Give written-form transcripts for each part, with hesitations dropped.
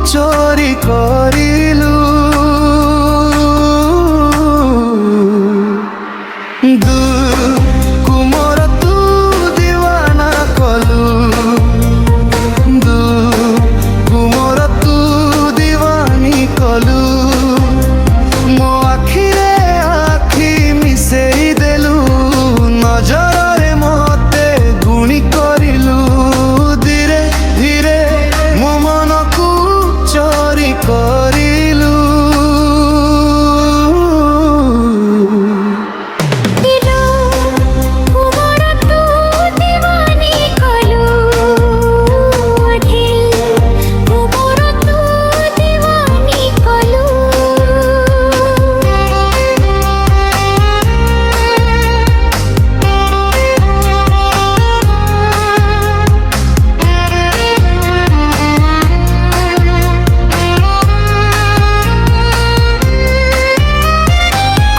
চোরি করিলু কুমর তু দিওয়ানা কলু কুমর তু দিওয়ানি কলু মো আখিরে আখি মিশেই দেলু নজରରେ মতে গুণি করিলু ধীরে ধীরে মো মনকু চোরি করিলু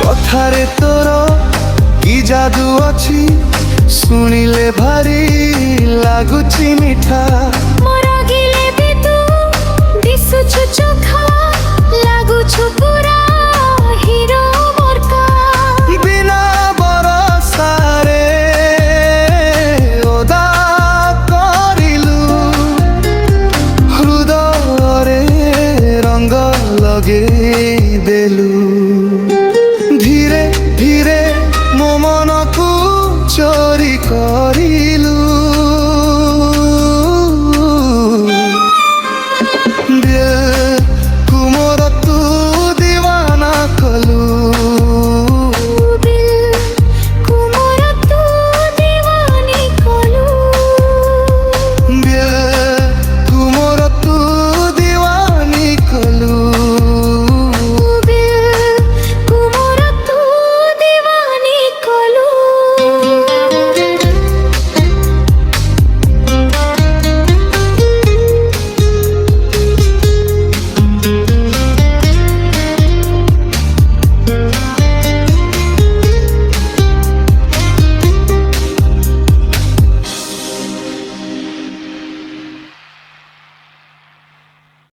କଥାରେ ତୋର କି ଯାଦୁ ଅଛି ଶୁଣିଲେ ଭାରି ଲାଗୁଛି ମିଠା ମରଗିଲେ ବି ତୁ ଦିଶୁଛୁ ଚୋଖା ଲାଗୁଛୁ ପୁରା ହିରୋ ମୋରକା ବିନା ବରସାରେ ଓଦା କରିଲୁ ହୃଦୟରେ ରଙ୍ଗ ଲଗେଇ ଦେଲୁ